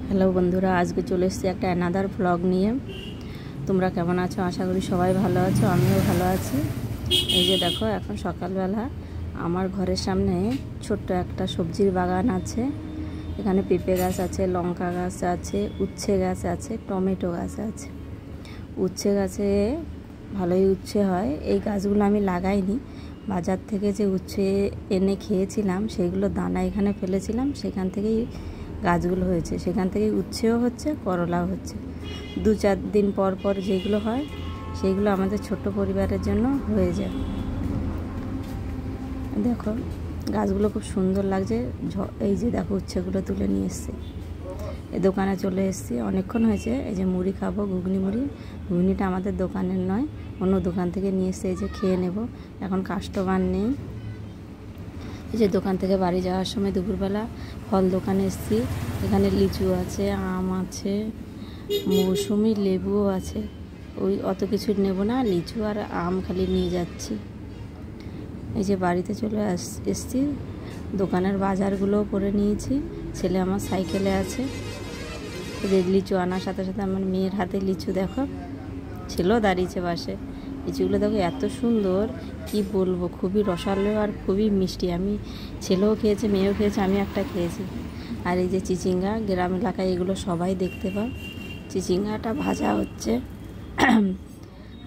Hello বন্ধুরা, আজকে চলে এসেছি একটা অ্যানাদার ব্লগ নিয়ে। তোমরা কেমন আছো? আশা করি সবাই ভালো আছো, আমিও ভালো আছি। এই যে দেখো, এখন সকালবেলা আমার ঘরের সামনে ছোট্ট একটা সবজির বাগান আছে। এখানে পেঁপে গাছ আছে, লঙ্কা গাছ আছে, উচ্ছে গাছ আছে, টমেটো গাছ আছে। উচ্ছে গাছে ভালোই উচ্ছে হয়। এই গাছগুলো আমি লাগাইনি, বাজার থেকে যে উচ্ছে এনে খেয়েছিলাম সেগুলো দানা এখানে ফেলেছিলাম, সেখান থেকেই গাছগুলো হয়েছে। সেখান থেকেই উচ্ছেও হচ্ছে, করলাও হচ্ছে। 2-4 দিন পর পর যেগুলো হয় সেইগুলো আমাদের ছোট্ট পরিবারের জন্য হয়ে যায়। দেখো গাছগুলো খুব সুন্দর লাগছে। এই যে দেখো, উচ্ছেগুলো তুলে নিয়ে এসছি। এই দোকানে চলে এসেছি, অনেকক্ষণ হয়েছে। এই যে মুড়ি খাবো, ঘুগনি মুড়ি। ঘুগনিটা আমাদের দোকানের নয়, অন্য দোকান থেকে নিয়ে এসে এই যে খেয়ে নেব। এখন কাস্টমার নেই। এই যে দোকান থেকে বাড়ি যাওয়ার সময় দুপুরবেলা ফল দোকানে এসেছি। এখানে লিচু আছে, আম আছে, মৌসুমি লেবুও আছে। ওই অত কিছু নেব না, লিচু আর আম খালি নিয়ে যাচ্ছি। এই যে বাড়িতে চলে এসেছি, দোকানের বাজারগুলোও করে নিয়েছি। ছেলে আমার সাইকেলে আছে। এই যে লিচু আনার সাথে সাথে আমার মেয়ের হাতে লিচু দেখো, ছেলেও দাঁড়িয়েছে পাশে। লিচুগুলো দেখো এত সুন্দর, কি বলবো, খুবই রসালো আর খুবই মিষ্টি। আমি ছেলেও খেয়েছে, মেয়েও খেয়েছে, আমি একটা খেয়েছি। আর এই যে চিচিঙ্গা, গ্রাম এলাকায় এগুলো সবাই দেখতে পাও। চিচিঙ্গাটা ভাজা হচ্ছে।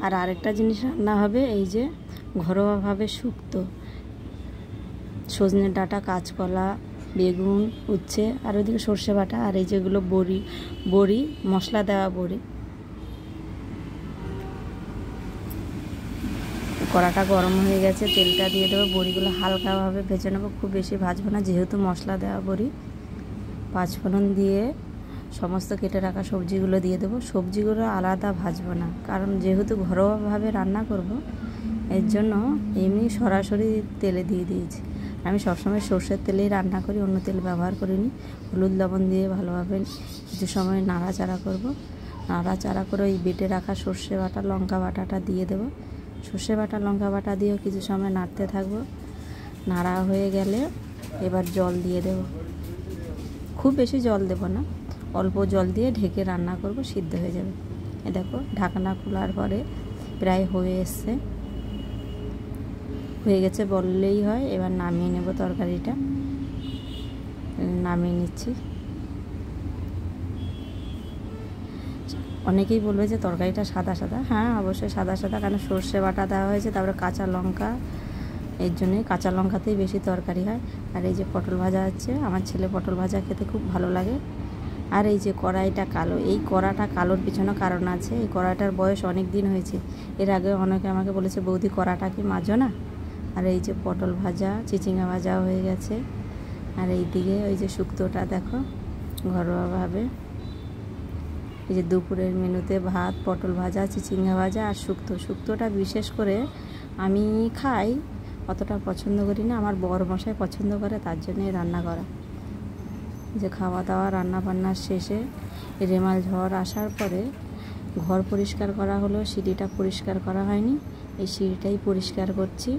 আর আরেকটা জিনিস রান্না হবে, এই যে ঘরোয়াভাবে শুক্তো, সজনে ডাঁটা, কাঁচকলা, বেগুন, উচ্ছে, আর ওইদিকে সর্ষে বাটা, আর এই যেগুলো বড়ি, মশলা দেওয়া বড়ি। কড়াটা গরম হয়ে গেছে, তেলটা দিয়ে দেবো। বড়িগুলো হালকাভাবে ভেজে নেবো, খুব বেশি ভাজবো না, যেহেতু মশলা দেওয়া বড়ি। 5 ফোড়ন দিয়ে সমস্ত কেটে রাখা সবজিগুলো দিয়ে দেবো। সবজিগুলো আলাদা ভাজবো না, কারণ যেহেতু ঘরোয়াভাবে রান্না করব, এর জন্য এমনি সরাসরি তেলে দিয়ে দিয়েছি। আমি সবসময় সর্ষের তেলেই রান্না করি, অন্য তেল ব্যবহার করিনি। হলুদ লবণ দিয়ে ভালোভাবে কিছু সময় নাড়াচাড়া করব। নাড়াচাড়া করে ওই বেটে রাখা সর্ষে বাটা, লঙ্কা বাটাটা দিয়ে দেবো। সর্ষে বাটা, লঙ্কা বাটা দিয়েও কিছু সময় নাড়তে থাকবো। নাড়া হয়ে গেলে এবার জল দিয়ে দেব। খুব বেশি জল দেব না, অল্প জল দিয়ে ঢেকে রান্না করব, সিদ্ধ হয়ে যাবে। এ দেখো, ঢাকনা খোলার পরে প্রায় হয়ে এসছে, হয়ে গেছে বললেই হয়। এবার নামিয়ে নেব তরকারিটা, নামিয়ে নিচ্ছি। অনেকেই বলবে যে তরকারিটা সাদা সাদা। হ্যাঁ, অবশ্যই সাদা সাদা, কারণ সর্ষে বাটা দেওয়া হয়েছে, তারপরে কাঁচা লঙ্কা, এর জন্যই কাঁচা লঙ্কাতেই বেশি তরকারি হয়। আর এই যে পটল ভাজা আছে, আমার ছেলে পটল ভাজা খেতে খুব ভালো লাগে। আর এই যে কড়াইটা কালো, এই কড়াটা কালোর পিছনে কারণ আছে। এই কড়াটার বয়স অনেক দিন হয়েছে। এর আগে অনেকে আমাকে বলেছে, বৌদি কড়াটা কি মাজো না? আর এই যে পটল ভাজা, চিচিঙ্গা ভাজা হয়ে গেছে। আর এই দিকে ওই যে শুক্তোটা দেখো, ঘরোয়াভাবে। এই যে দুপুরের মেনুতে ভাত, পটল ভাজা, চিচিঙ্গা ভাজা আর শুক্তোটা বিশেষ করে আমি খাই, অতটা পছন্দ করি না। আমার বড় মশাই পছন্দ করে, তার জন্যই রান্না করা। যে খাওয়া দাওয়া রান্না বান্নার শেষে রেমাল ঝড় আসার পরে ঘর পরিষ্কার করা হলো, সিঁড়িটা পরিষ্কার করা হয়নি, এই সিঁড়িটাই পরিষ্কার করছি।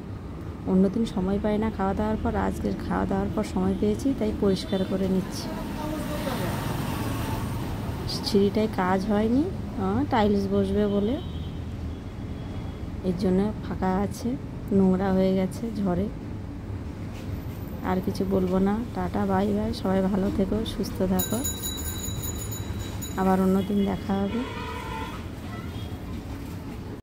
অন্যদিন সময় পাই না খাওয়া দাওয়ার পর, আজকের খাওয়া দাওয়ার পর সময় পেয়েছি, তাই পরিষ্কার করে নিচ্ছি। সিঁড়িটায় কাজ হয়নি, টাইলস বসবে বলে, এর জন্য ফাঁকা আছে, নোংরা হয়ে গেছে ঝড়ে। আর কিছু বলবো না, টাটা, বাই বাই। সবাই ভালো থেকো, সুস্থ থাকো, আবার অন্য দিন দেখা হবে।